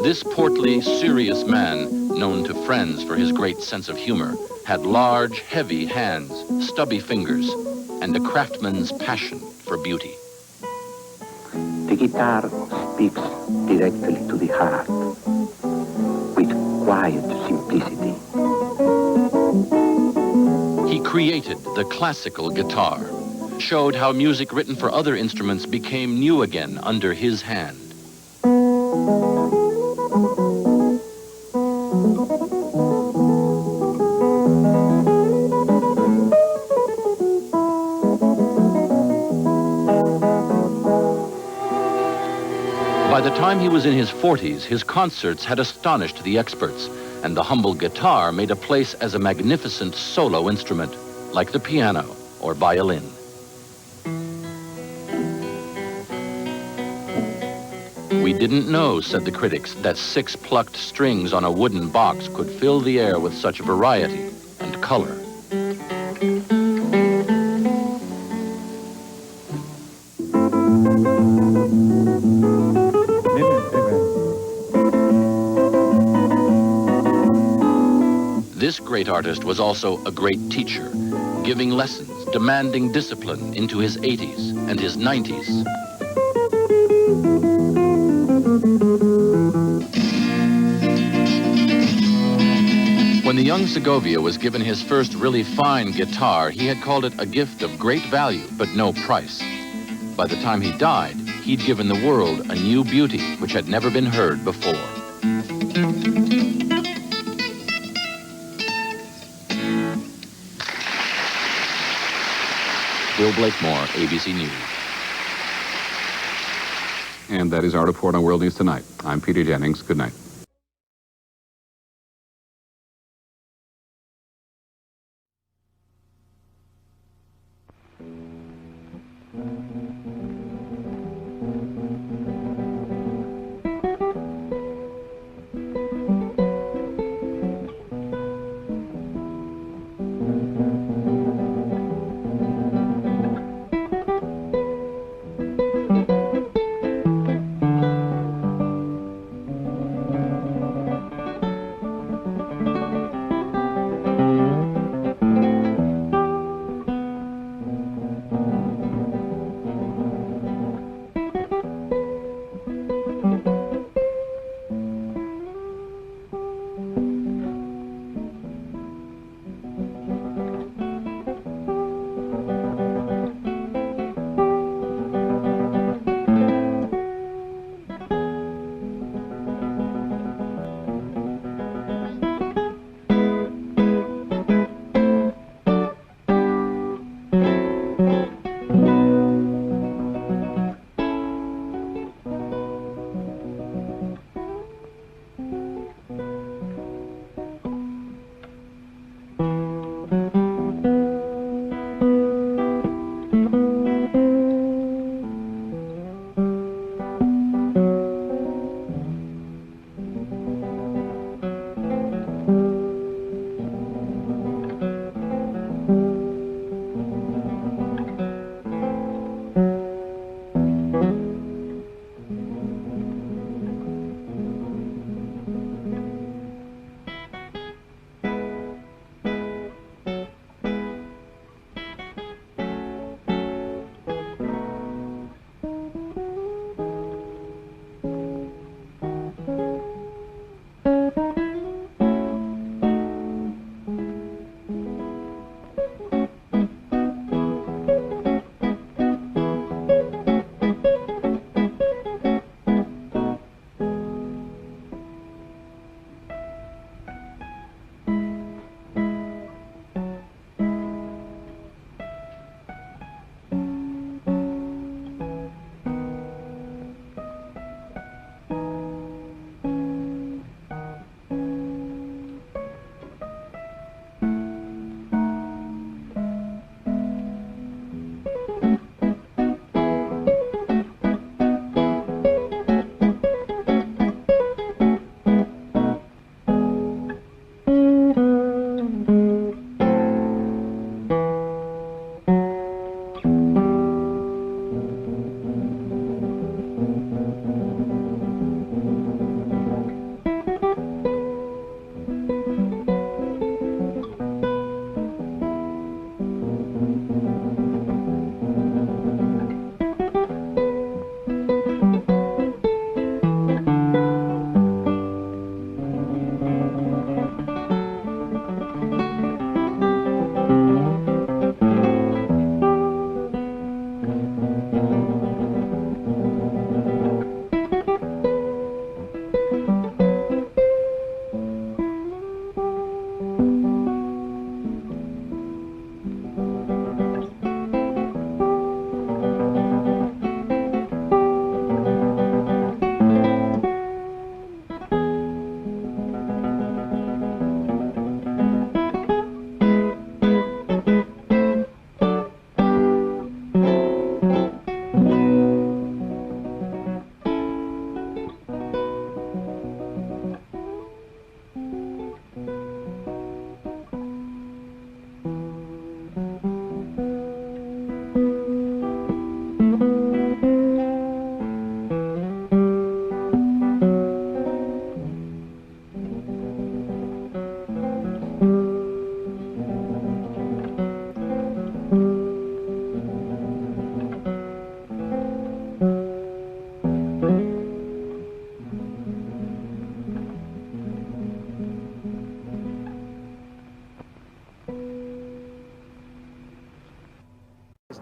This portly, serious man, known to friends for his great sense of humor, had large, heavy hands, stubby fingers, and a craftsman's passion for beauty. The guitar speaks directly to the heart, with quiet simplicity. He created the classical guitar, showed how music written for other instruments became new again under his hand. By the time he was in his 40s, his concerts had astonished the experts, and the humble guitar made a place as a magnificent solo instrument, like the piano or violin. We didn't know, said the critics, that 6 plucked strings on a wooden box could fill the air with such variety and color. This great artist was also a great teacher, giving lessons, demanding discipline into his 80s and his 90s. When the young Segovia was given his first really fine guitar, he had called it a gift of great value, but no price. By the time he died, he'd given the world a new beauty which had never been heard before. Bill Blakemore, ABC News. And that is our report on World News Tonight. I'm Peter Jennings. Good night.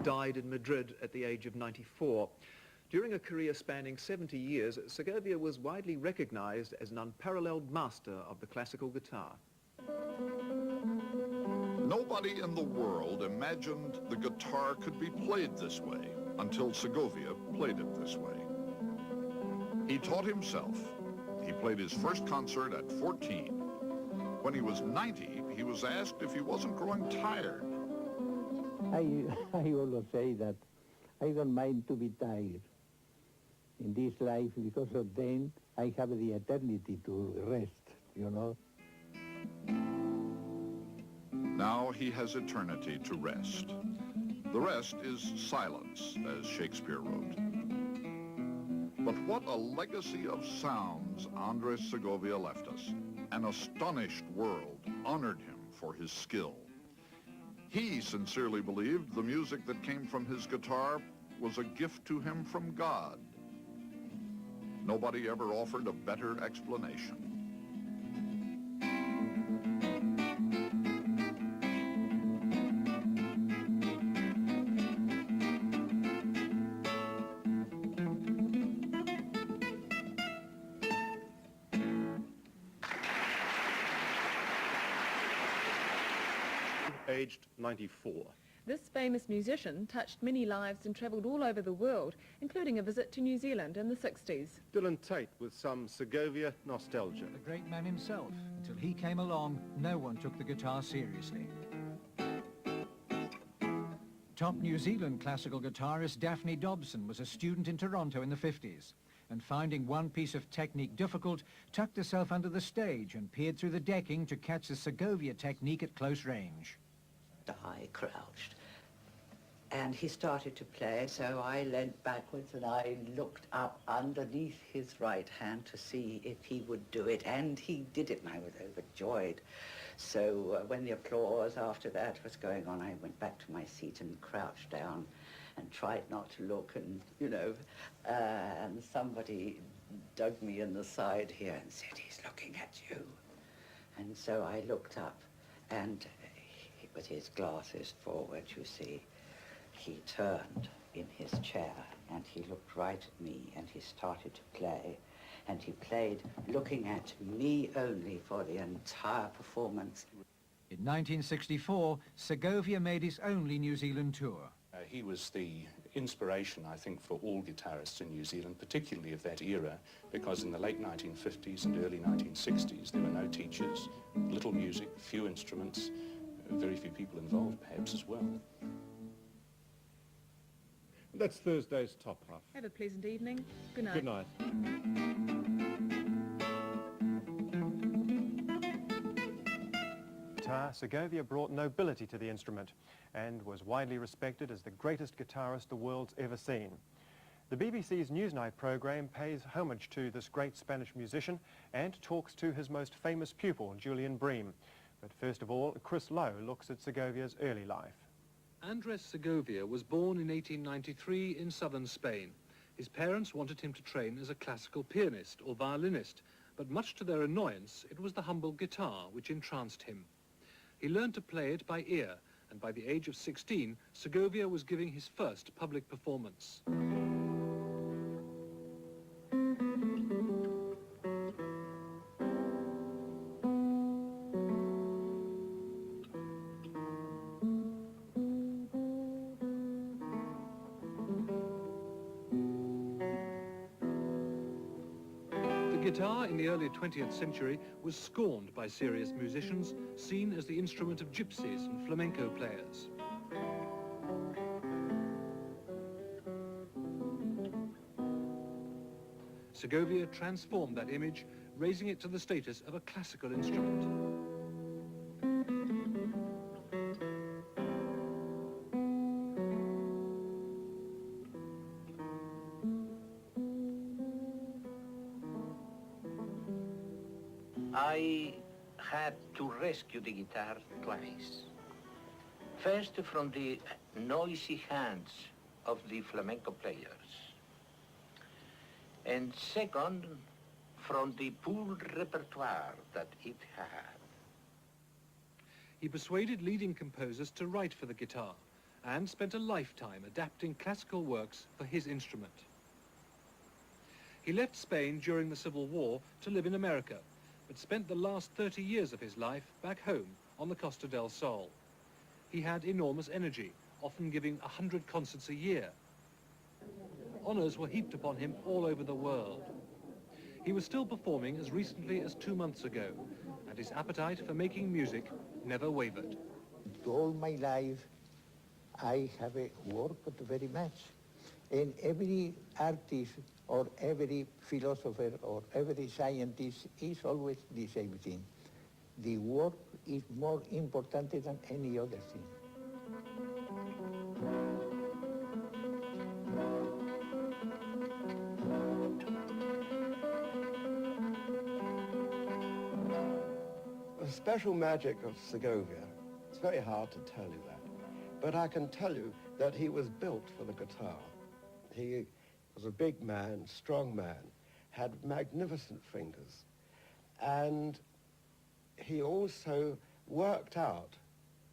died in Madrid at the age of 94. During a career spanning 70 years, Segovia was widely recognized as an unparalleled master of the classical guitar. Nobody in the world imagined the guitar could be played this way until Segovia played it this way. He taught himself. He played his first concert at 14. When he was 90, he was asked if he wasn't growing tired. I always say that I don't mind to be tired in this life, because of then I have the eternity to rest, you know. Now he has eternity to rest. The rest is silence, as Shakespeare wrote. But what a legacy of sounds Andres Segovia left us. An astonished world honored him for his skill. He sincerely believed the music that came from his guitar was a gift to him from God. Nobody ever offered a better explanation. Aged 94. This famous musician touched many lives and travelled all over the world, including a visit to New Zealand in the 60s. Dylan Tate with some Segovia nostalgia. The great man himself. Until he came along, no one took the guitar seriously. Top New Zealand classical guitarist Daphne Dobson was a student in Toronto in the 50s, and finding one piece of technique difficult, tucked herself under the stage and peered through the decking to catch the Segovia technique at close range. I crouched, and he started to play, so I leant backwards and I looked up underneath his right hand to see if he would do it, and he did it, and I was overjoyed. So when the applause after that was going on, I went back to my seat and crouched down and tried not to look, and, you know, and somebody dug me in the side here and said, "He's looking at you." And so I looked up, and with his glasses forward, you see, he turned in his chair and he looked right at me and he started to play, and he played looking at me only for the entire performance. In 1964, Segovia made his only New Zealand tour. He was the inspiration, I think, for all guitarists in New Zealand, particularly of that era, because in the late 1950s and early 1960s there were no teachers, little music, few instruments, very few people involved perhaps as well. That's Thursday's top half. Have a pleasant evening. Good night. Good night. Guitar, Segovia brought nobility to the instrument and was widely respected as the greatest guitarist the world's ever seen. The BBC's Newsnight programme pays homage to this great Spanish musician and talks to his most famous pupil, Julian Bream. But first of all, Chris Lowe looks at Segovia's early life. Andres Segovia was born in 1893 in southern Spain. His parents wanted him to train as a classical pianist or violinist, but much to their annoyance, it was the humble guitar which entranced him. He learned to play it by ear, and by the age of 16, Segovia was giving his first public performance. The guitar in the early 20th century was scorned by serious musicians, seen as the instrument of gypsies and flamenco players. Segovia transformed that image, raising it to the status of a classical instrument. I had to rescue the guitar twice. First, from the noisy hands of the flamenco players. And second, from the poor repertoire that it had. He persuaded leading composers to write for the guitar, and spent a lifetime adapting classical works for his instrument. He left Spain during the Civil War to live in America, but spent the last 30 years of his life back home on the Costa del Sol. He had enormous energy, often giving 100 concerts a year. Honours were heaped upon him all over the world. He was still performing as recently as 2 months ago, and his appetite for making music never wavered. All my life, I have worked very much. And every artist or every philosopher or every scientist is always the same thing. The work is more important than any other thing. The special magic of Segovia, it's very hard to tell you that, but I can tell you that he was built for the guitar. He was a big man, strong man, had magnificent fingers, and he also worked out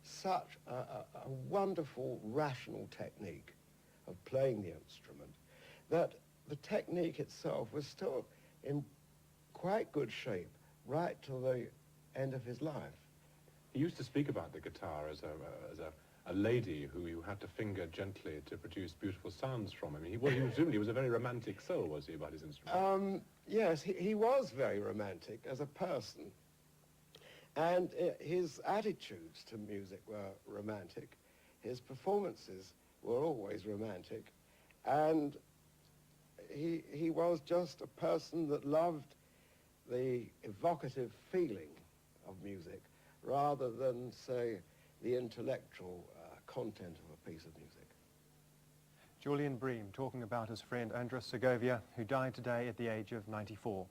such a wonderful rational technique of playing the instrument that the technique itself was still in quite good shape right till the end of his life. He used to speak about the guitar as a lady who you had to finger gently to produce beautiful sounds from him. He was a very romantic soul, was he, about his instrument? Yes, he was very romantic as a person. And his attitudes to music were romantic. His performances were always romantic. And he was just a person that loved the evocative feeling of music rather than, say, the intellectual content of a piece of music. Julian Bream talking about his friend Andres Segovia, who died today at the age of 94.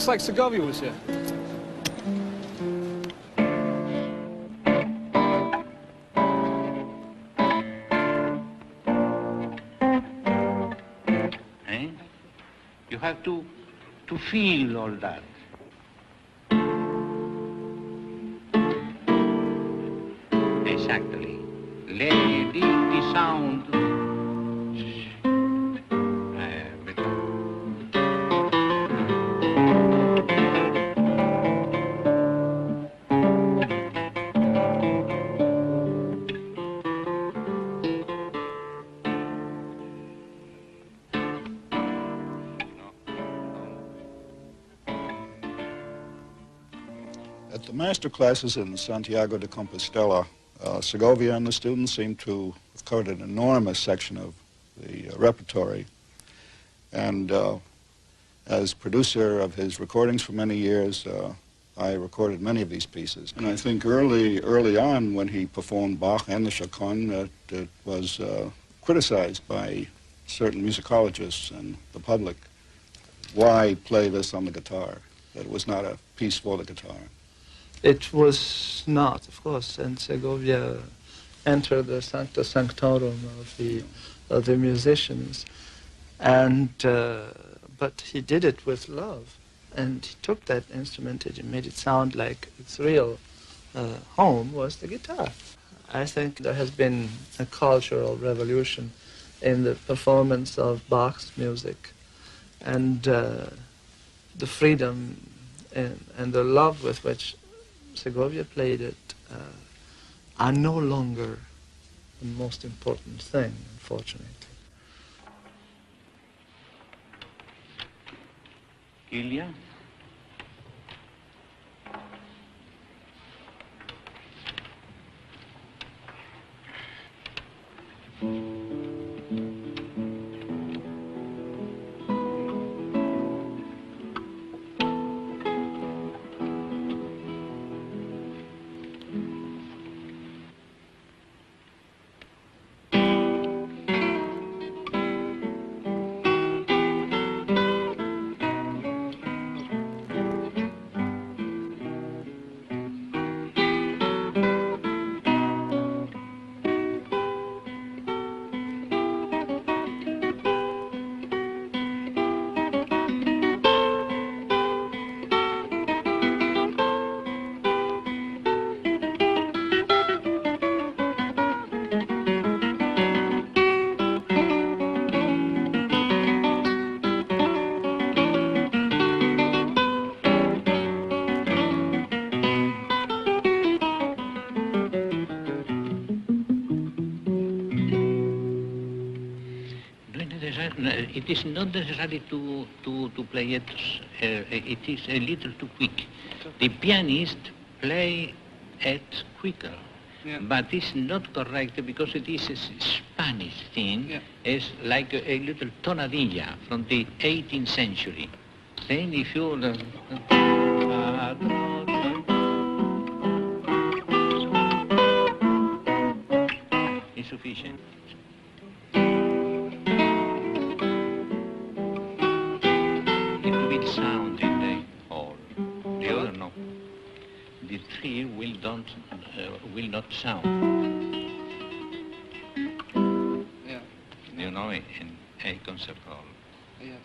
looks like Segovia was here. You have to feel all that. Exactly. Let the sound. At the master classes in Santiago de Compostela, Segovia and the students seem to have covered an enormous section of the repertory. And as producer of his recordings for many years, I recorded many of these pieces. And I think early on when he performed Bach and the Chaconne, it was criticized by certain musicologists and the public. Why play this on the guitar? That it was not a piece for the guitar. It was not, of course, and Segovia entered the Sancta Sanctorum of the musicians, and but he did it with love, and he took that instrument and made it sound like its real home was the guitar. I think there has been a cultural revolution in the performance of Bach's music, and the freedom and the love with which Segovia played it are no longer the most important thing, unfortunately. Ilya? It is not necessary to play it. It is a little too quick. The pianist play it quicker, but it's not correct because it is a Spanish thing. Yeah. It's like a little tonadilla from the 18th century. Then if you it's sufficient. Sound in the hall. The other no. The three will not sound. Yeah. You know, in a concert hall. Yes.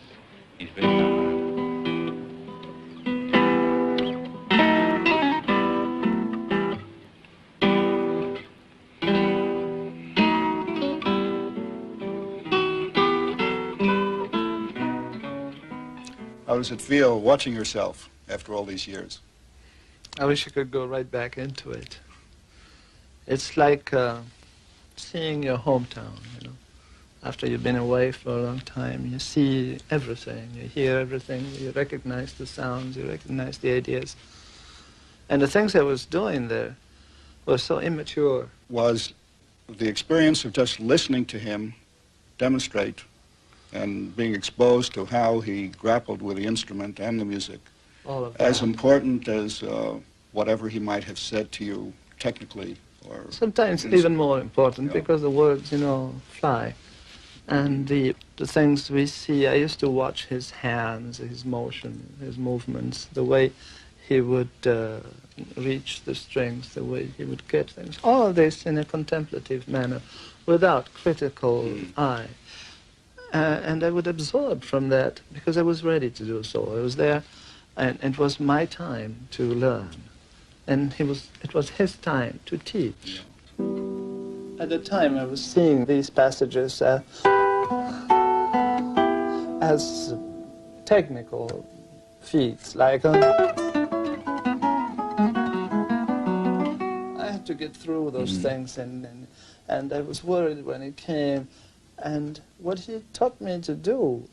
It's very hard. How does it feel watching yourself after all these years? I wish I could go right back into it. It's like seeing your hometown, you know. After you've been away for a long time, you see everything, you hear everything, you recognize the sounds, you recognize the ideas. And the things I was doing there were so immature. Was the experience of just listening to him demonstrate and being exposed to how he grappled with the instrument and the music all of as that. Important as whatever he might have said to you technically? Or sometimes even more important, because the words, you know, fly. And the things we see, I used to watch his hands, his motion, his movements, the way he would reach the strings, the way he would get things. All of this in a contemplative manner, without critical eye. And I would absorb from that because I was ready to do so. I was there, and it was my time to learn. And it was his time to teach. At the time, I was seeing these passages as technical feats, like I had to get through those things, and I was worried when it came. And what he taught me to do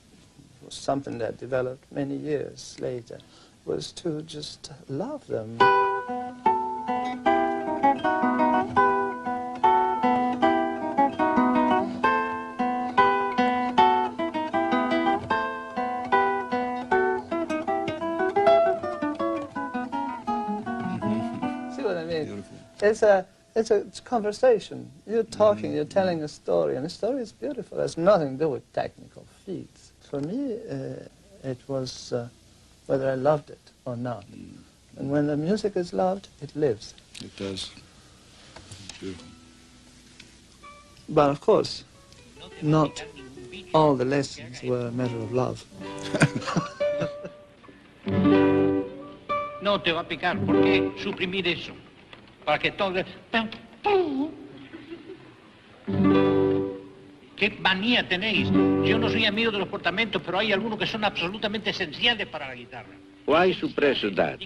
was something that developed many years later, was to just love them. See what I mean? Beautiful. It's a conversation. You're talking, you're telling a story, and a story is beautiful. It has nothing to do with technical feats. For me, it was whether I loved it or not. And when the music is loved, it lives. It does. Beautiful. But of course, not all the lessons were a matter of love. No te va a picar. ¿Por qué suprimir eso? Para que todo... ¿Qué manía tenéis? Yo no soy amigo de los portamentos, pero hay algunos que son absolutamente esenciales para la guitarra. Why suppress that?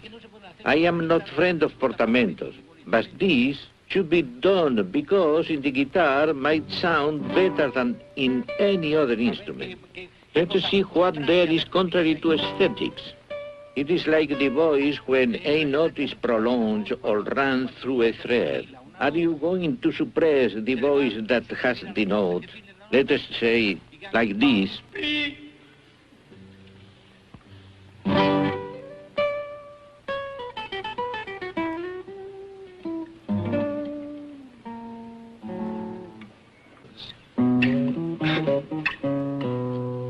I am not friend of portamentos, but this should be done because in the guitar might sound better than in any other instrument. Let's see what there is contrary to aesthetics. It is like the voice when a note is prolonged or run through a thread. Are you going to suppress the voice that has the note? Let us say, like this.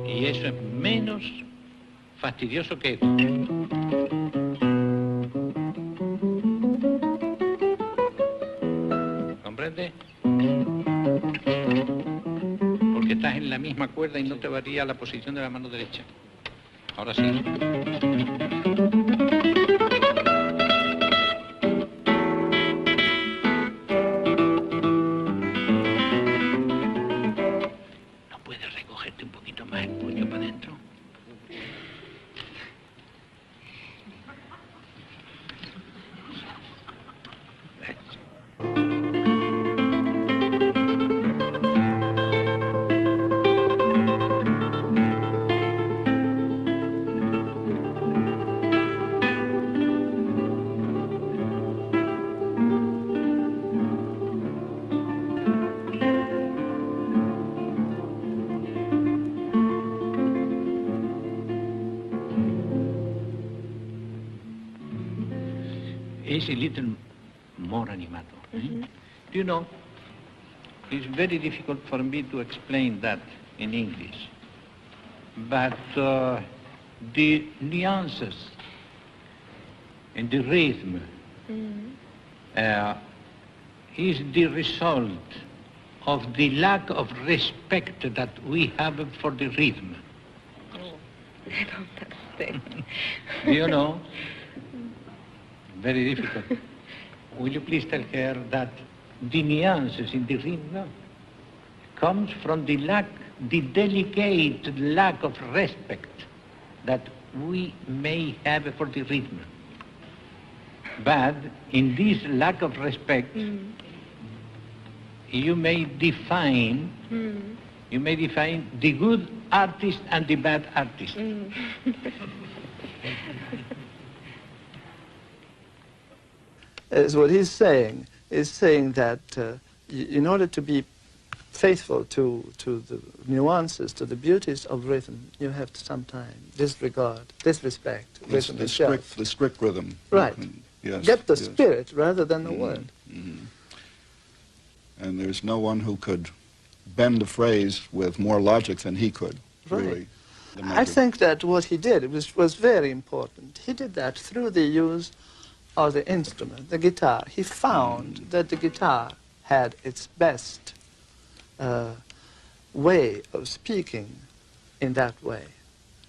Y eso es menos fastidioso que esto. ¿Comprende? Porque estás en la misma cuerda y no te varía la posición de la mano derecha. Ahora sí. ¿No puedes recogerte un poquito más el puño para adentro? Is a little more animato. Do you know, it's very difficult for me to explain that in English, but the nuances and the rhythm is the result of the lack of respect that we have for the rhythm. Oh, I don't understand. Do you know? Very difficult. Will you please tell her that the nuances in the rhythm comes from the delicate lack of respect that we may have for the rhythm. But in this lack of respect, you may define the good artist and the bad artist. Is what he's saying that in order to be faithful to the nuances, to the beauties of rhythm, you have to sometimes disrespect rhythm itself. The strict rhythm. Right. Yes. Get the spirit rather than the word. And there's no one who could bend the phrase with more logic than he could, Right. really. I think that what he did was very important. He did that through the use of the instrument, the guitar. He found that the guitar had its best way of speaking in that way.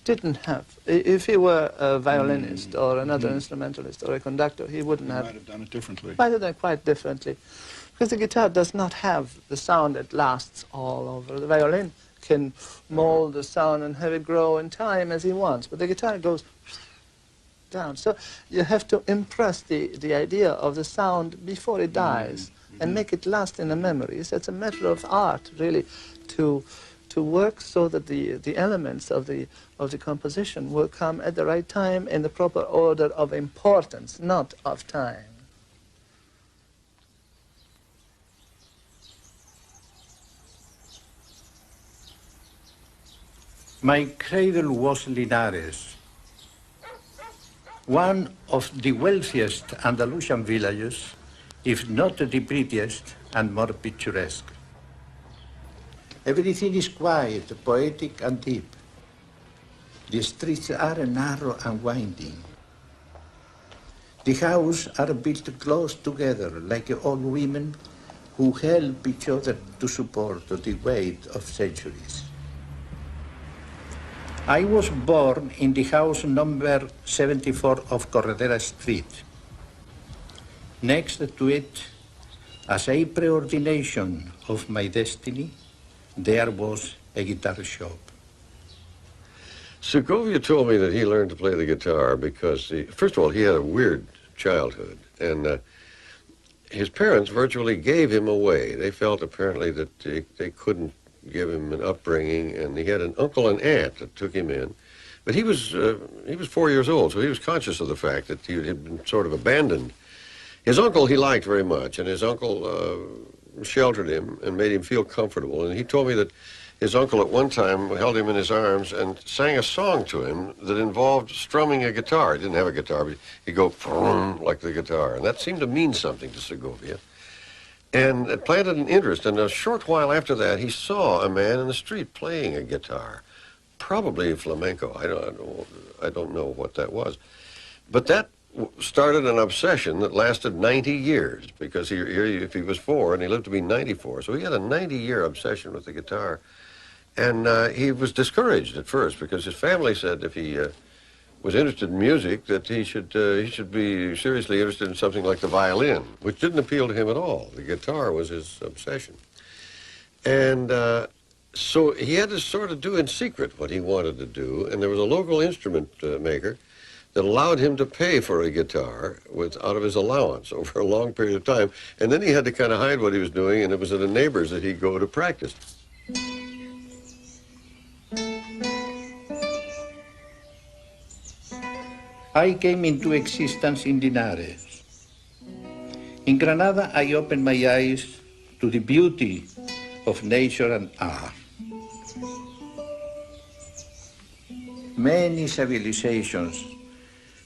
Didn't have, if he were a violinist or another instrumentalist or a conductor, he wouldn't have. Might have done it differently. Might have done it quite differently. Because the guitar does not have the sound that lasts all over. The violin can mold the sound and have it grow in time as he wants, but the guitar goes down. So you have to impress the idea of the sound before it dies and make it last in the memories. It's a matter of art, really, to work so that the elements of the composition will come at the right time in the proper order of importance, not of time. My cradle was Linares, one of the wealthiest Andalusian villages, if not the prettiest and more picturesque. Everything is quiet, poetic, and deep. The streets are narrow and winding. The houses are built close together, like old women who help each other to support the weight of centuries. I was born in the house number 74 of Corredera Street. Next to it, as a preordination of my destiny, there was a guitar shop. Segovia told me that he learned to play the guitar because, first of all, he had a weird childhood, and his parents virtually gave him away. They felt apparently that they couldn't give him an upbringing, and he had an uncle and aunt that took him in. But he was 4 years old, so he was conscious of the fact that he had been sort of abandoned. His uncle he liked very much, and his uncle sheltered him and made him feel comfortable. And he told me that his uncle at one time held him in his arms and sang a song to him that involved strumming a guitar. He didn't have a guitar, but he'd go like the guitar. And that seemed to mean something to Segovia. And it planted an interest, and a short while after that, he saw a man in the street playing a guitar, probably flamenco. I don't know what that was. But that started an obsession that lasted 90 years, because if he was 4, and he lived to be 94, so he had a 90-year obsession with the guitar. And he was discouraged at first, because his family said if he was interested in music, that he should be seriously interested in something like the violin, which didn't appeal to him at all. The guitar was his obsession. And so he had to sort of do in secret what he wanted to do, and there was a local instrument maker that allowed him to pay for a guitar out of his allowance over a long period of time, and then he had to kind of hide what he was doing, and it was at a neighbor's that he'd go to practice. I came into existence in Linares. In Granada, I opened my eyes to the beauty of nature and art. Many civilizations,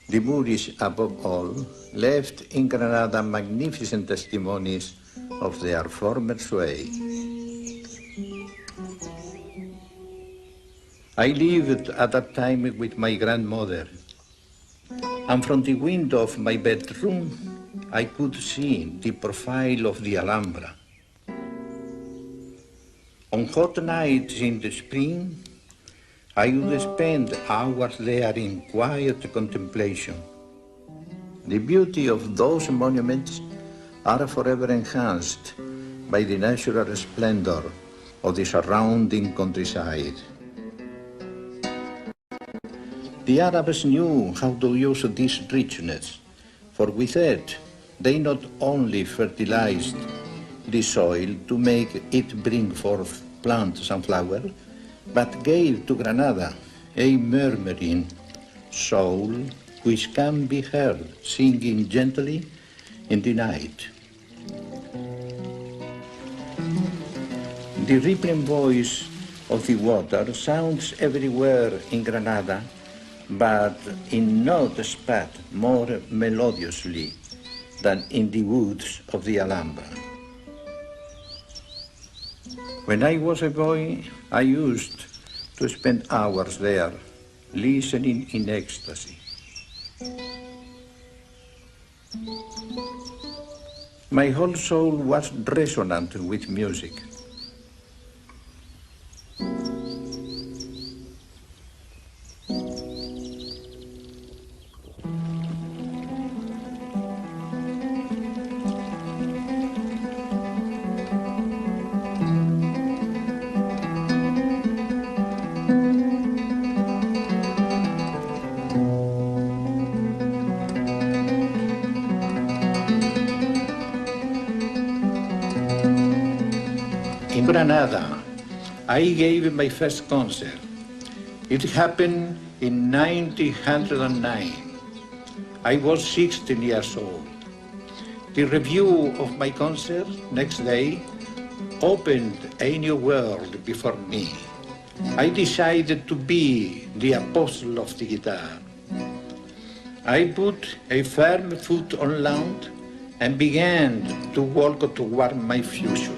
the Moorish above all, left in Granada magnificent testimonies of their former sway. I lived at that time with my grandmother, and from the window of my bedroom, I could see the profile of the Alhambra. On hot nights in the spring, I would spend hours there in quiet contemplation. The beauty of those monuments are forever enhanced by the natural splendor of the surrounding countryside. The Arabs knew how to use this richness, for with it, they not only fertilized the soil to make it bring forth plants and flowers, but gave to Granada a murmuring soul which can be heard singing gently in the night. The rippling voice of the water sounds everywhere in Granada, but in no spot more melodiously than in the woods of the Alhambra. When I was a boy, I used to spend hours there, listening in ecstasy. My whole soul was resonant with music. In Granada, I gave my first concert. It happened in 1909. I was 16 years old. The review of my concert next day opened a new world before me. I decided to be the apostle of the guitar. I put a firm foot on land and began to walk toward my future.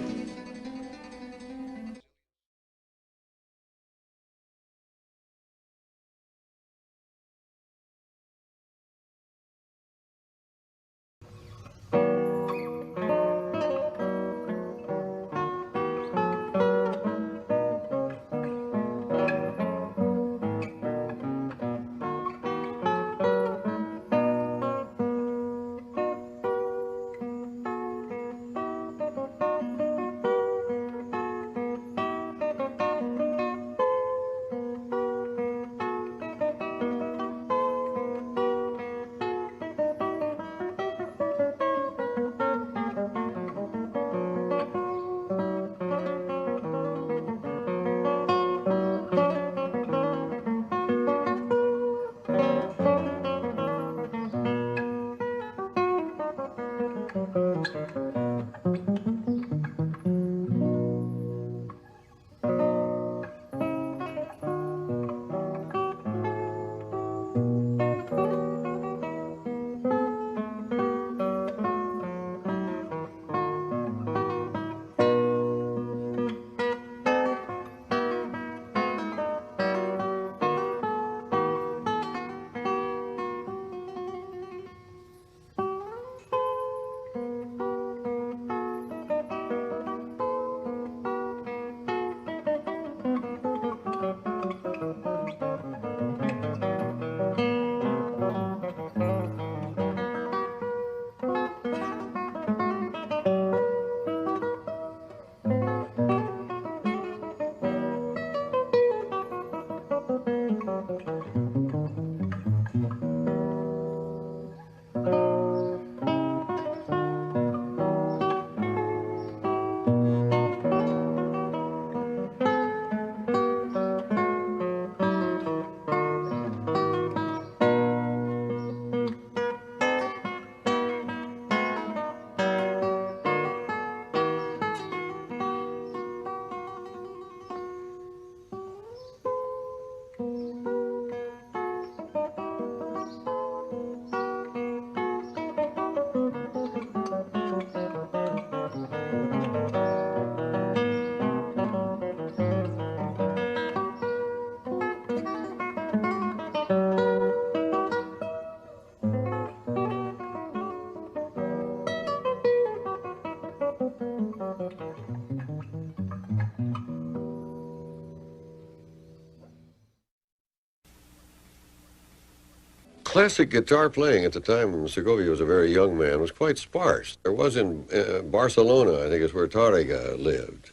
Classic guitar playing at the time when Segovia was a very young man was quite sparse. There was in Barcelona, I think is where Tárrega lived.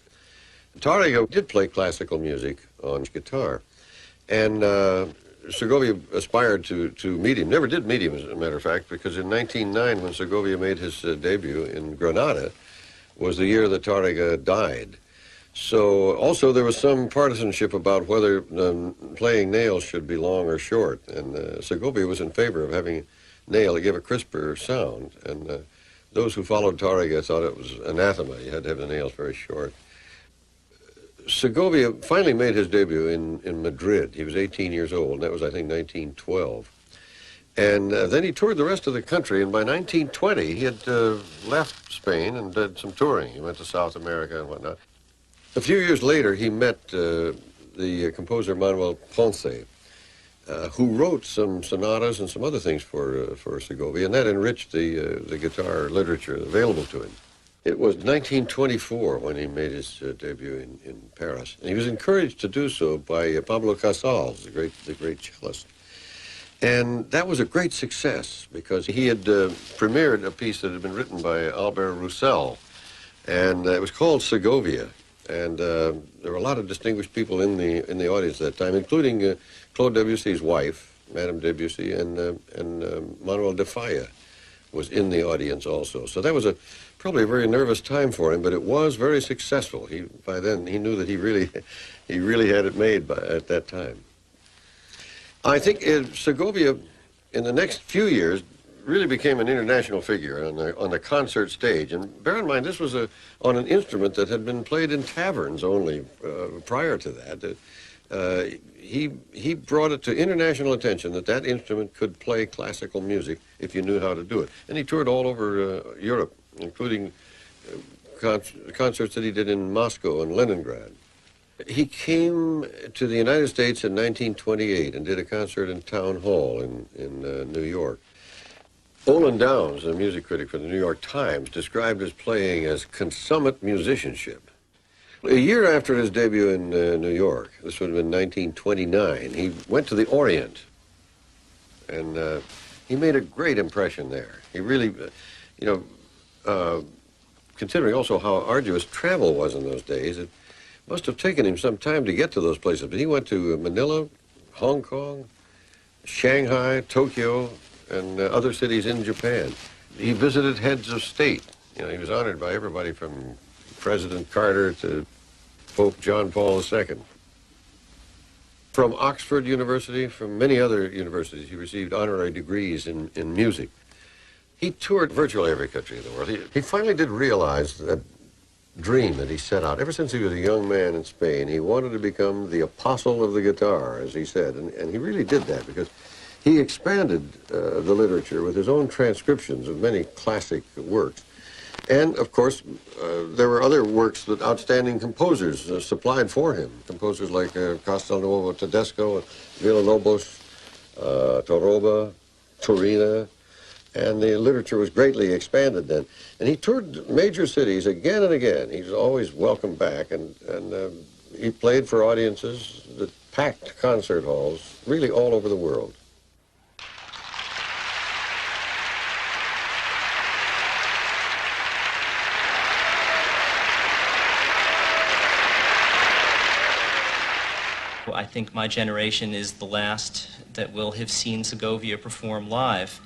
Tárrega did play classical music on guitar, and Segovia aspired to meet him. Never did meet him, as a matter of fact, because in 1909, when Segovia made his debut in Granada, was the year that Tárrega died. So also there was some partisanship about whether playing nails should be long or short, and Segovia was in favor of having nail to give a crisper sound, and those who followed Tárrega thought it was anathema. You had to have the nails very short. Segovia finally made his debut in Madrid. He was 18 years old, and that was, I think, 1912. And then he toured the rest of the country, and by 1920 he had left Spain and did some touring. He went to South America and whatnot. A few years later, he met the composer Manuel Ponce, who wrote some sonatas and some other things for Segovia, and that enriched the guitar literature available to him. It was 1924 when he made his debut in Paris, and he was encouraged to do so by Pablo Casals, the great cellist. And that was a great success because he had premiered a piece that had been written by Albert Roussel, and it was called Segovia. And there were a lot of distinguished people in the audience at that time, including Claude Debussy's wife, Madame Debussy, and Manuel de Falla was in the audience also. So that was probably a very nervous time for him, but it was very successful. By then he knew that he really had it made at that time. I think Segovia, in the next few years, really became an international figure on the concert stage. And bear in mind, this was on an instrument that had been played in taverns only prior to that. He brought it to international attention that instrument could play classical music if you knew how to do it. And he toured all over Europe, including concerts that he did in Moscow and Leningrad. He came to the United States in 1928 and did a concert in Town Hall in New York. Olin Downs, a music critic for the New York Times, described his playing as consummate musicianship. A year after his debut in New York, this would have been 1929, he went to the Orient, and he made a great impression there. He really, considering also how arduous travel was in those days, it must have taken him some time to get to those places. But he went to Manila, Hong Kong, Shanghai, Tokyo, and other cities in Japan. He visited heads of state. He was honored by everybody from President Carter to Pope John Paul II. From Oxford University, from many other universities, he received honorary degrees in music. He toured virtually every country in the world. He finally did realize that dream that he set out. Ever since he was a young man in Spain, he wanted to become the apostle of the guitar, as he said, and he really did that because he expanded the literature with his own transcriptions of many classic works. And, of course, there were other works that outstanding composers supplied for him. Composers like Castelnuovo Tedesco, Villalobos, Torroba, Turina, and the literature was greatly expanded then. And he toured major cities again and again. He was always welcome back, and he played for audiences that packed concert halls really all over the world. I think my generation is the last that will have seen Segovia perform live.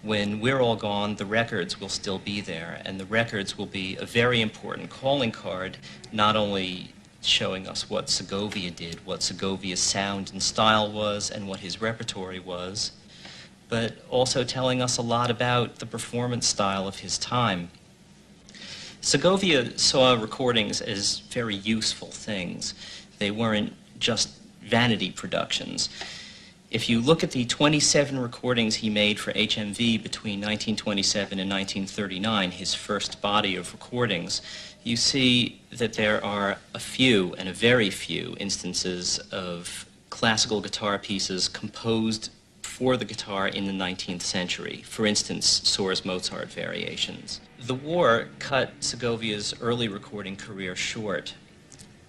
When we're all gone, the records will still be there, and the records will be a very important calling card, not only showing us what Segovia did, what Segovia's sound and style was, and what his repertory was, but also telling us a lot about the performance style of his time. Segovia saw recordings as very useful things. They weren't just vanity productions. If you look at the 27 recordings he made for HMV between 1927 and 1939, his first body of recordings, you see that there are a few, and a very few, instances of classical guitar pieces composed for the guitar in the 19th century. For instance, Sohr's Mozart variations. The war cut Segovia's early recording career short.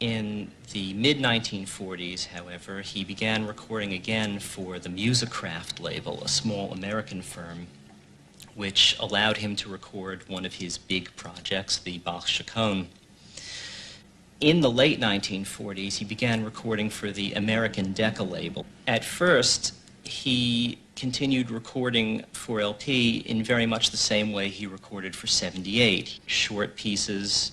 In the mid-1940s, however, he began recording again for the Musicraft label, a small American firm, which allowed him to record one of his big projects, the Bach Chaconne. In the late 1940s, he began recording for the American Decca label. At first, he continued recording for LP in very much the same way he recorded for 78, short pieces,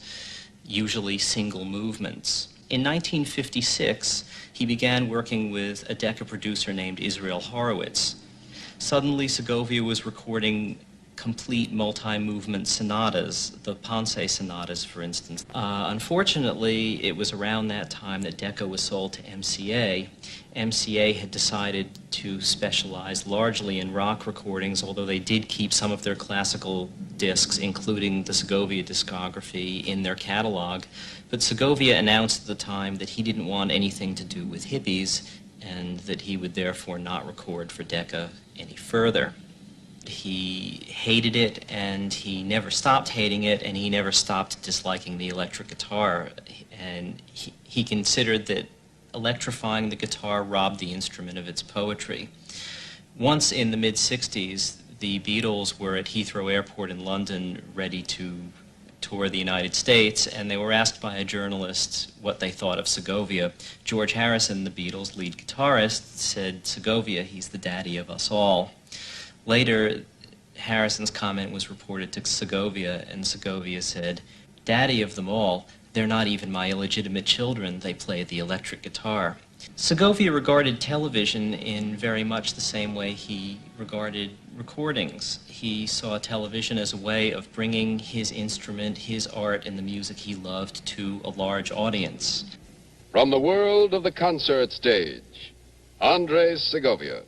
usually single movements. In 1956, he began working with a Decca producer named Israel Horowitz. Suddenly, Segovia was recording complete multi-movement sonatas, the Ponce sonatas, for instance. Unfortunately, it was around that time that Decca was sold to MCA. MCA had decided to specialize largely in rock recordings, although they did keep some of their classical discs, including the Segovia discography, in their catalog. But Segovia announced at the time that he didn't want anything to do with hippies, and that he would therefore not record for Decca any further. He hated it, and he never stopped hating it, and he never stopped disliking the electric guitar. And he considered that electrifying the guitar robbed the instrument of its poetry. Once in the mid-60s, the Beatles were at Heathrow Airport in London ready to tour the United States, and they were asked by a journalist what they thought of Segovia. George Harrison, the Beatles' lead guitarist, said, "Segovia, he's the daddy of us all." Later, Harrison's comment was reported to Segovia, and Segovia said, "Daddy of them all, they're not even my illegitimate children, they play the electric guitar." Segovia regarded television in very much the same way he regarded recordings. He saw television as a way of bringing his instrument, his art, and the music he loved to a large audience. From the world of the concert stage, Andres Segovia.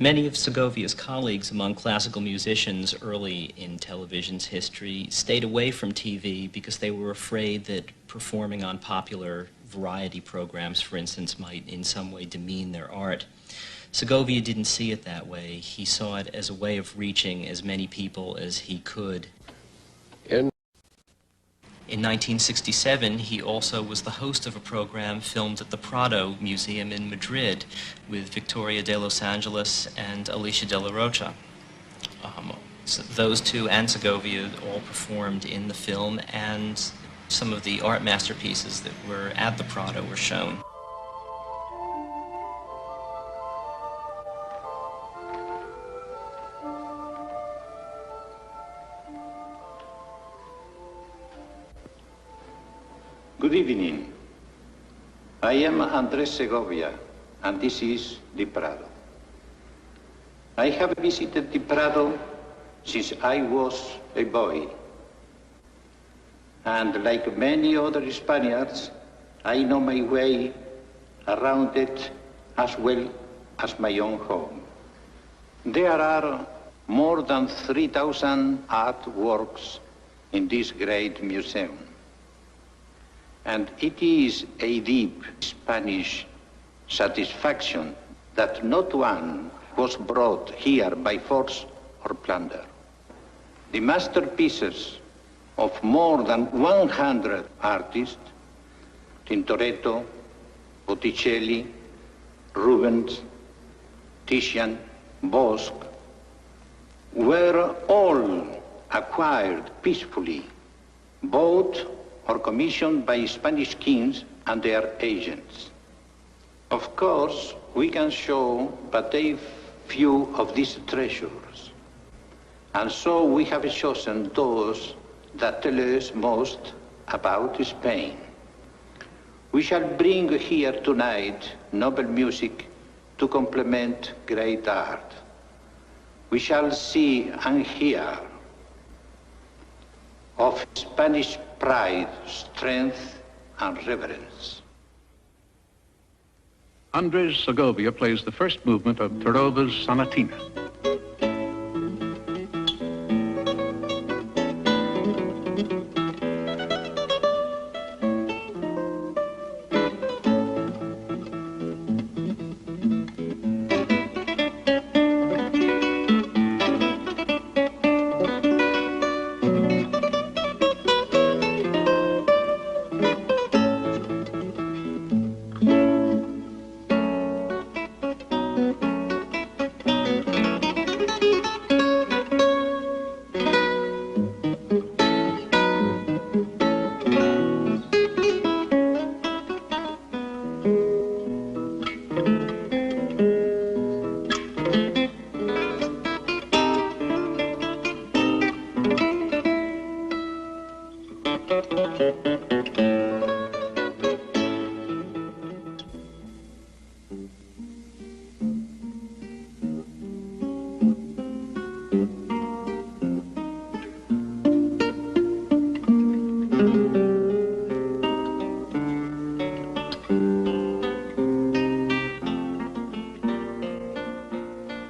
Many of Segovia's colleagues among classical musicians early in television's history stayed away from TV because they were afraid that performing on popular variety programs, for instance, might in some way demean their art. Segovia didn't see it that way. He saw it as a way of reaching as many people as he could. In 1967, he also was the host of a program filmed at the Prado Museum in Madrid with Victoria de Los Angeles and Alicia de la Rocha. So those two and Segovia all performed in the film, and some of the art masterpieces that were at the Prado were shown. Good evening. I am Andres Segovia, and this is the Prado. I have visited the Prado since I was a boy. And like many other Spaniards, I know my way around it as well as my own home. There are more than 3,000 artworks in this great museum. And it is a deep Spanish satisfaction that not one was brought here by force or plunder. The masterpieces of more than 100 artists, Tintoretto, Botticelli, Rubens, Titian, Bosc, were all acquired peacefully, bought or commissioned by Spanish kings and their agents. Of course, we can show but a few of these treasures, and so we have chosen those that tell us most about Spain. We shall bring here tonight noble music to complement great art. We shall see and hear of Spanish pride, strength, and reverence. Andres Segovia plays the first movement of Tarova's Sonatina.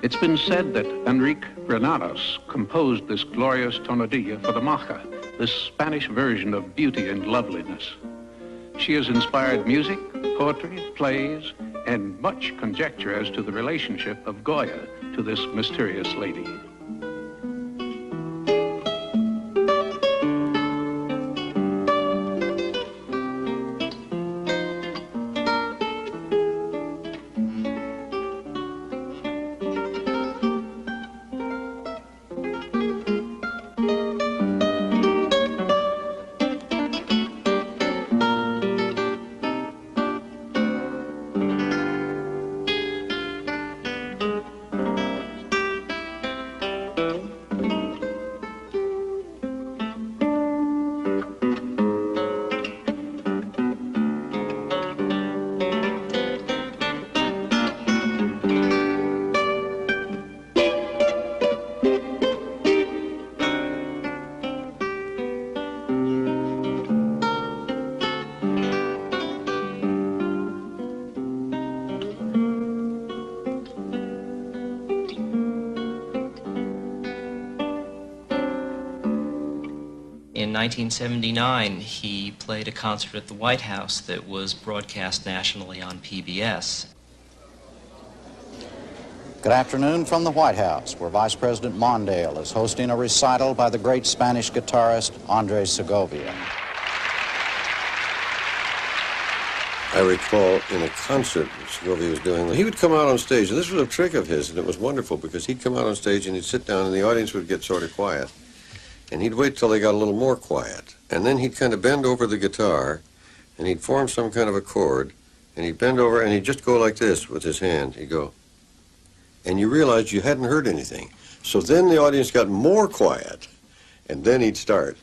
It's been said that Enrique Granados composed this glorious tonadilla for the maja, this Spanish version of beauty and loveliness. She has inspired music, poetry, plays, and much conjecture as to the relationship of Goya to this mysterious lady. In 1979, he played a concert at the White House that was broadcast nationally on PBS. Good afternoon from the White House, where Vice President Mondale is hosting a recital by the great Spanish guitarist Andres Segovia. I recall in a concert that Segovia was doing, he would come out on stage, and this was a trick of his, and it was wonderful because he'd come out on stage and he'd sit down and the audience would get sort of quiet. And he'd wait till they got a little more quiet. And then he'd kind of bend over the guitar and he'd form some kind of a chord and he'd bend over and he'd just go like this with his hand. He'd go. And you realized you hadn't heard anything. So then the audience got more quiet and then he'd start.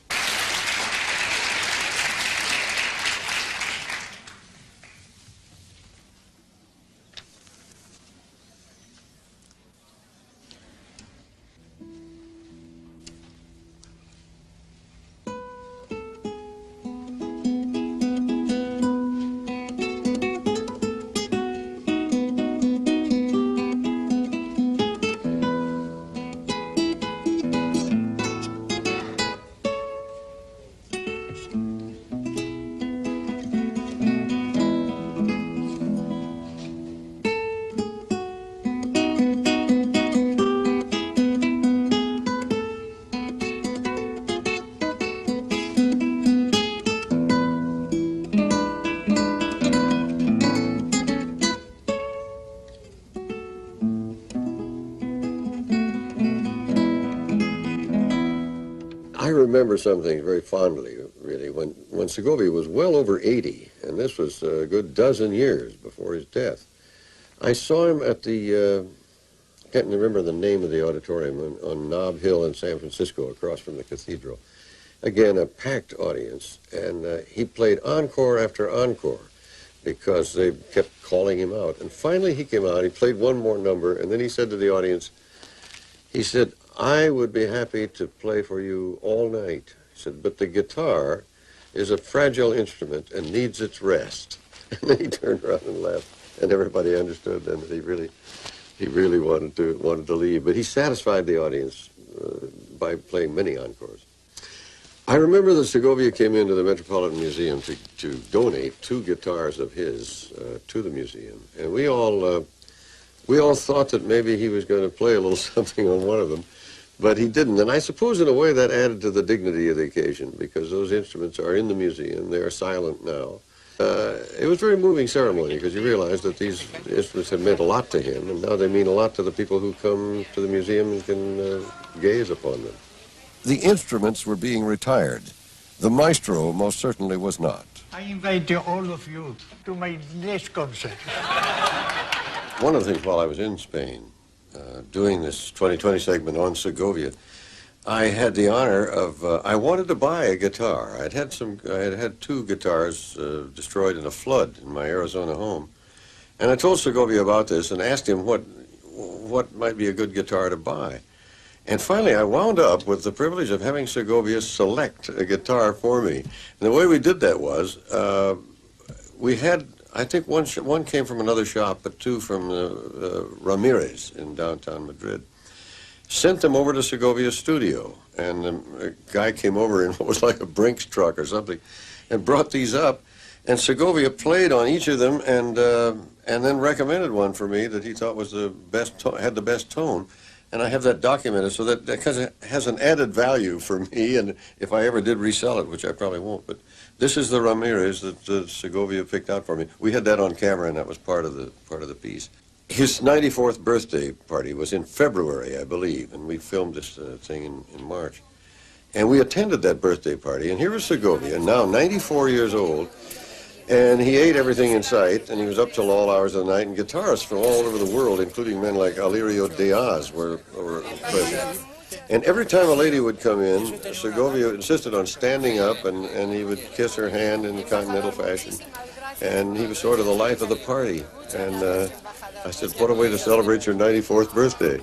remember some things very fondly, really. When Segovia was well over 80, and this was a good dozen years before his death, I saw him at the, I can't remember the name of the auditorium, on Nob Hill in San Francisco, across from the cathedral. Again, a packed audience, and he played encore after encore because they kept calling him out. And finally he came out, he played one more number, and then he said to the audience, he said, "I would be happy to play for you all night." He said, "but the guitar is a fragile instrument and needs its rest." And then he turned around and left, and everybody understood then that he really wanted to leave. But he satisfied the audience by playing many encores. I remember that Segovia came into the Metropolitan Museum to donate 2 guitars of his to the museum, and we all thought that maybe he was going to play a little something on one of them, but he didn't. And I suppose in a way that added to the dignity of the occasion, because those instruments are in the museum. They are silent now. It was a very moving ceremony, because you realize that these instruments have meant a lot to him, and now they mean a lot to the people who come to the museum and can gaze upon them. The instruments were being retired. The Maestro most certainly was not. I invite all of you to my next concert. One of the things while I was in Spain, doing this 2020 segment on Segovia, I had the honor of, I wanted to buy a guitar. I had 2 guitars destroyed in a flood in my Arizona home. And I told Segovia about this and asked him what might be a good guitar to buy. And finally, I wound up with the privilege of having Segovia select a guitar for me. And the way we did that was, we had, I think one came from another shop, but 2 from Ramirez in downtown Madrid. Sent them over to Segovia's studio, and a guy came over in what was like a Brinks truck or something, and brought these up, and Segovia played on each of them, and then recommended one for me that he thought was the best, had the best tone. And I have that documented, so that because it has an added value for me, and if I ever did resell it, which I probably won't. But this is the Ramirez that Segovia picked out for me. We had that on camera, and that was part of the piece. His 94th birthday party was in February, I believe, and we filmed this thing in March. And we attended that birthday party, and here was Segovia, now 94 years old, and he ate everything in sight, and he was up till all hours of the night, and guitarists from all over the world, including men like Alirio Diaz, were present. And every time a lady would come in, Segovia insisted on standing up, and he would kiss her hand in the continental fashion. And he was sort of the life of the party. And I said, what a way to celebrate your 94th birthday.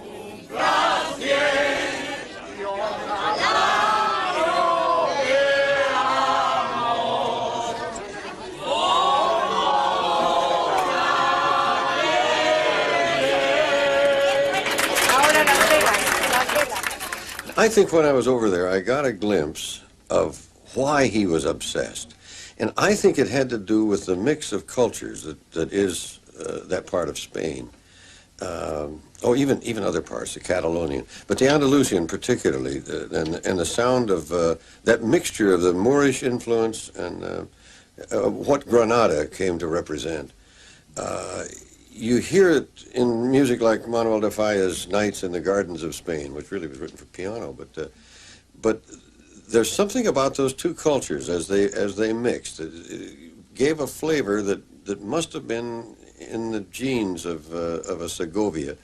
I think when I was over there, I got a glimpse of why he was obsessed. And I think it had to do with the mix of cultures that is that part of Spain. Or even other parts, the Catalonian. But the Andalusian particularly, and the sound of that mixture of the Moorish influence and what Granada came to represent. You hear it in music like Manuel de Falla's Nights in the Gardens of Spain, which really was written for piano, but there's something about those 2 cultures as they mixed. It gave a flavor that must have been in the genes of a Segovia.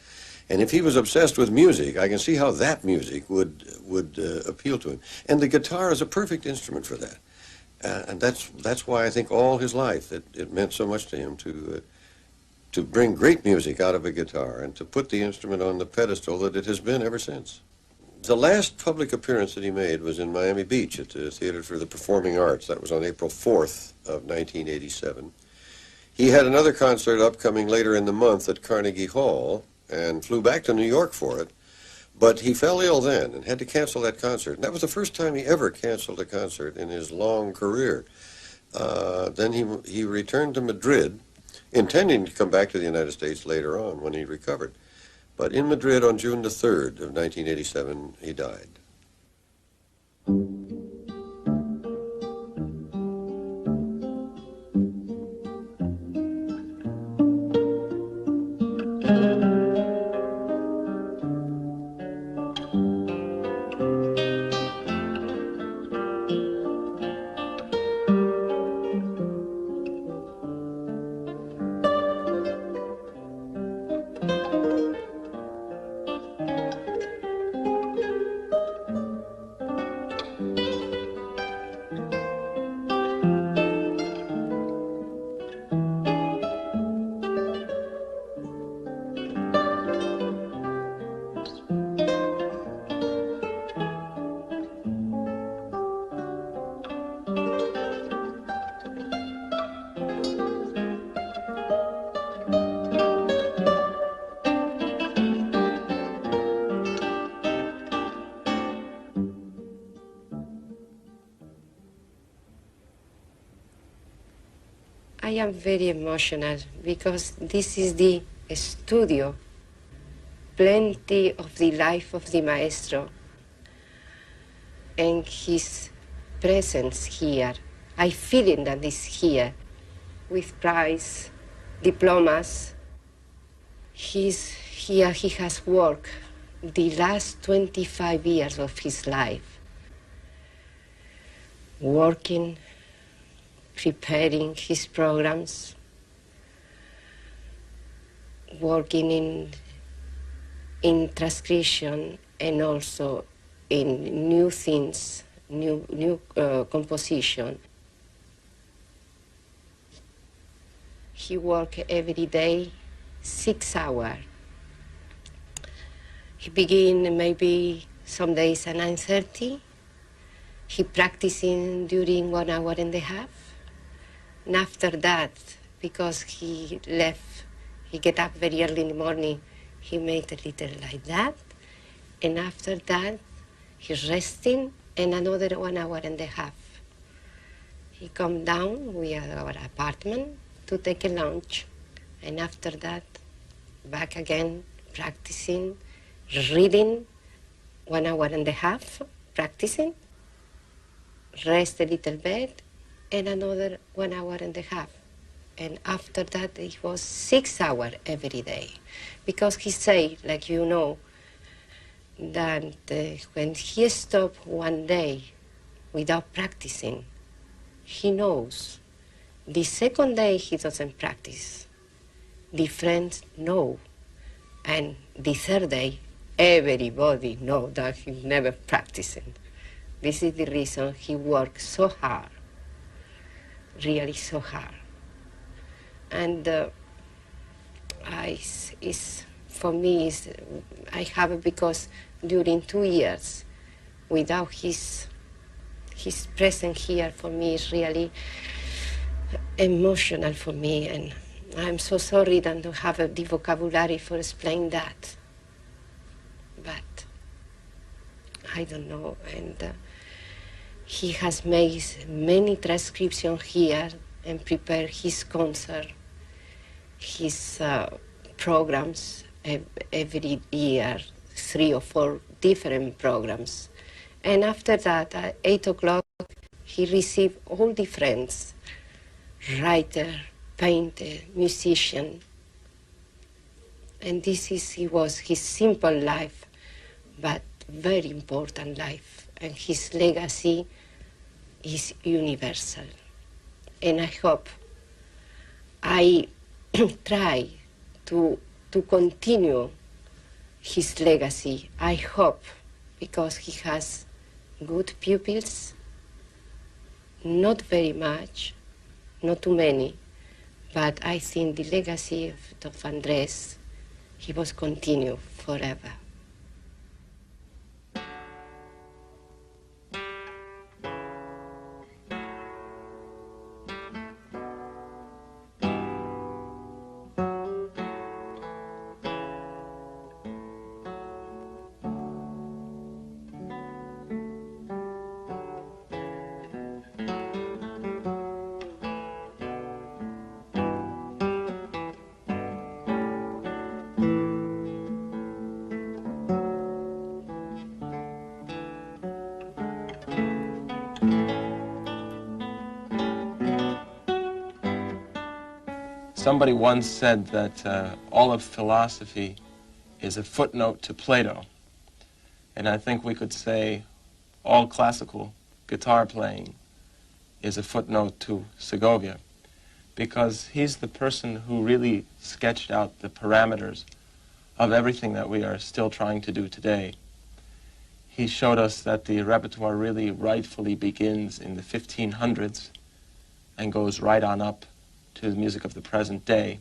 And if he was obsessed with music, I can see how that music would appeal to him. And the guitar is a perfect instrument for that. And that's why I think all his life it meant so much to him to bring great music out of a guitar and to put the instrument on the pedestal that it has been ever since. The last public appearance that he made was in Miami Beach at the Theater for the Performing Arts. That was on April 4th of 1987. He had another concert upcoming later in the month at Carnegie Hall and flew back to New York for it, but he fell ill then and had to cancel that concert. And that was the first time he ever canceled a concert in his long career. Then he returned to Madrid, intending to come back to the United States later on when he recovered. But in Madrid on June the 3rd of 1987, he died. I am very emotional because this is the studio, plenty of the life of the maestro and his presence here. I feel it that is here with prize, diplomas. He's here, he has worked the last 25 years of his life, working, preparing his programs, working in transcription and also in new things, new composition. He worked every day, 6 hours. He begin maybe some days at 9:30. He practicing during 1 hour and a half. And after that, because he left, he get up very early in the morning, he made a little like that. And after that, he's resting and another 1 hour and a half. He come down, we are our apartment, to take a lunch. And after that, back again, practicing, reading, 1 hour and a half, practicing, rest a little bit, and another 1 hour and a half. And after that, it was 6 hours every day. Because he say, like you know, that when he stopped one day without practicing, he knows. The second day, he doesn't practice. The friends know. And the third day, everybody know that he never practicing. This is the reason he works so hard, really so hard. And for me, I have it because during 2 years, without his presence here, for me, is really emotional for me. And I'm so sorry that I don't have the vocabulary for explain that. But I don't know. And he has made many transcriptions here and prepared his concert, his programs every year, 3 or 4 different programs. And after that, at 8 o'clock, he received all the friends, writer, painter, musician. And he was his simple life, but very important life. And his legacy is universal. And I hope I try to continue his legacy. I hope, because he has good pupils, not very much, not too many, but I think the legacy of Andrés, he was continue forever. Somebody once said that all of philosophy is a footnote to Plato. And I think we could say all classical guitar playing is a footnote to Segovia, because he's the person who really sketched out the parameters of everything that we are still trying to do today. He showed us that the repertoire really rightfully begins in the 1500s and goes right on up to the music of the present day.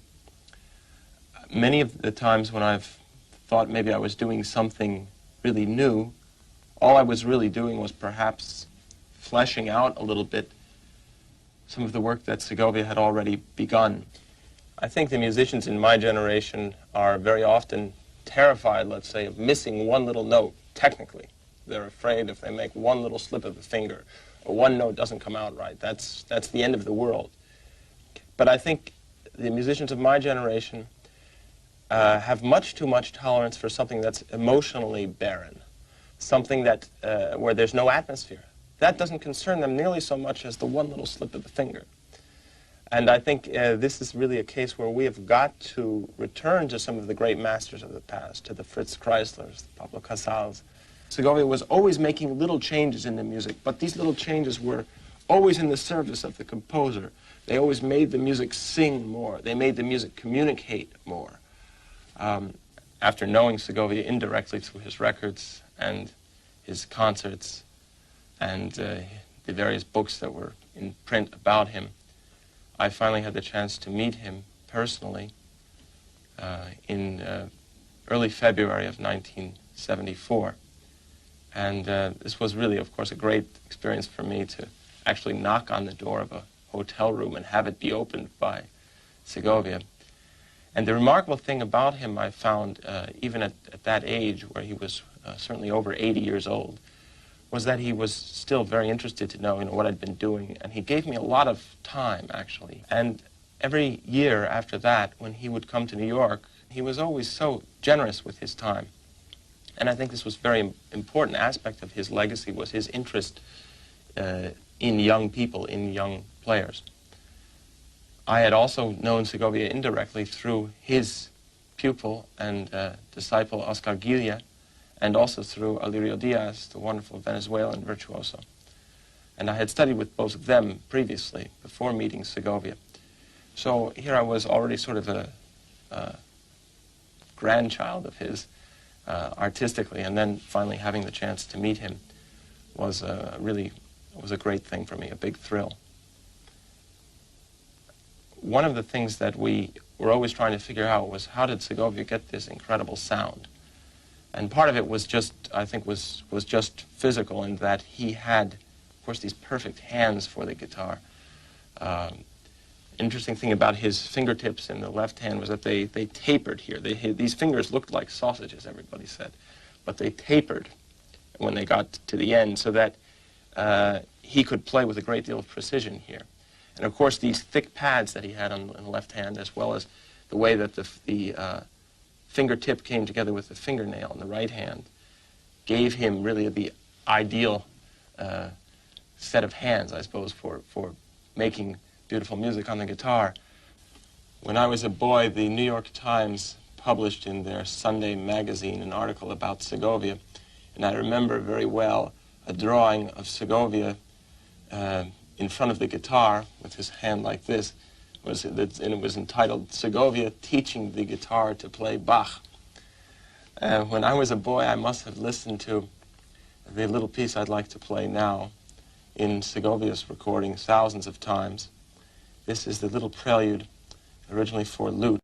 Many of the times when I've thought maybe I was doing something really new, all I was really doing was perhaps fleshing out a little bit some of the work that Segovia had already begun. I think the musicians in my generation are very often terrified, let's say, of missing one little note, technically. They're afraid if they make one little slip of a finger or one note doesn't come out right, that's the end of the world. But I think the musicians of my generation have much too much tolerance for something that's emotionally barren, something that where there's no atmosphere. That doesn't concern them nearly so much as the one little slip of the finger. And I think this is really a case where we have got to return to some of the great masters of the past, to the Fritz Kreislers, the Pablo Casals. Segovia was always making little changes in the music, but these little changes were always in the service of the composer. They always made the music sing more. They made the music communicate more. After knowing Segovia indirectly through his records and his concerts and the various books that were in print about him, I finally had the chance to meet him personally in early February of 1974. And this was really, of course, a great experience for me to actually knock on the door of a hotel room and have it be opened by Segovia. And the remarkable thing about him, I found, even at that age, where he was certainly over 80 years old, was that he was still very interested to know, what I'd been doing. And he gave me a lot of time, actually. And every year after that, when he would come to New York, he was always so generous with his time. And I think this was a very important aspect of his legacy, was his interest in young people, in young players. I had also known Segovia indirectly through his pupil and disciple Oscar Guilla, and also through Alirio Diaz, the wonderful Venezuelan virtuoso. And I had studied with both of them previously, before meeting Segovia. So here I was already sort of a grandchild of his, artistically, and then finally having the chance to meet him was a great thing for me, a big thrill. One of the things that we were always trying to figure out was, how did Segovia get this incredible sound? And part of it was just, I think, was just physical, in that he had, of course, these perfect hands for the guitar. Interesting thing about his fingertips in the left hand was that they tapered here. These fingers looked like sausages, everybody said, but they tapered when they got to the end, so that he could play with a great deal of precision here. And of course, these thick pads that he had on the left hand, as well as the way that the fingertip came together with the fingernail in the right hand, gave him really the ideal set of hands, I suppose, for making beautiful music on the guitar. When I was a boy, the New York Times published in their Sunday magazine an article about Segovia, and I remember very well a drawing of Segovia in front of the guitar with his hand like this, and it was entitled "Segovia Teaching the Guitar to Play Bach." When I was a boy, I must have listened to the little piece I'd like to play now in Segovia's recording thousands of times. This is the little prelude, originally for lute.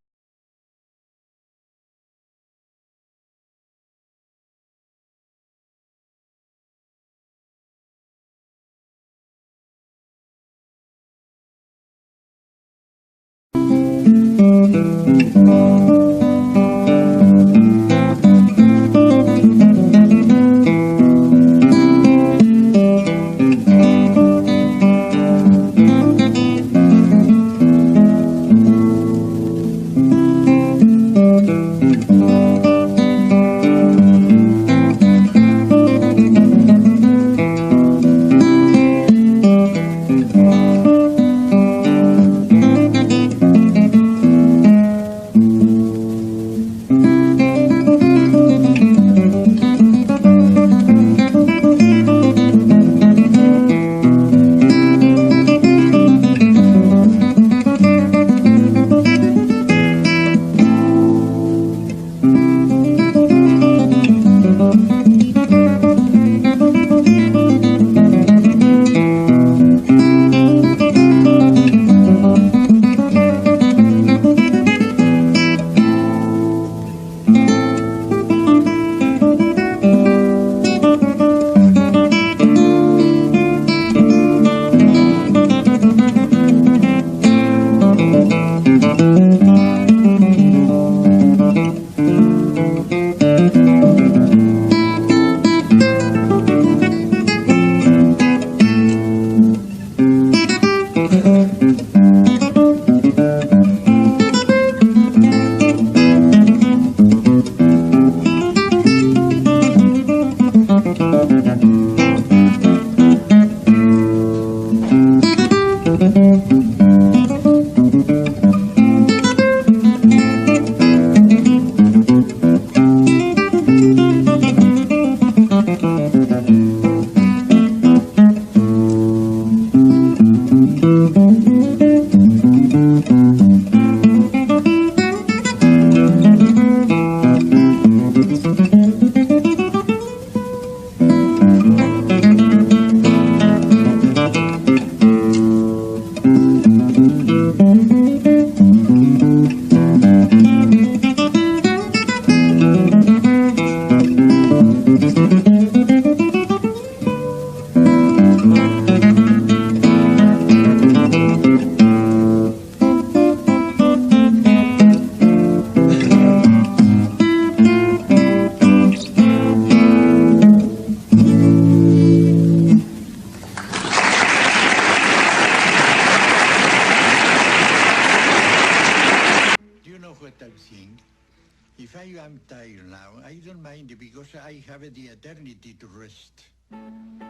because I have the eternity to rest.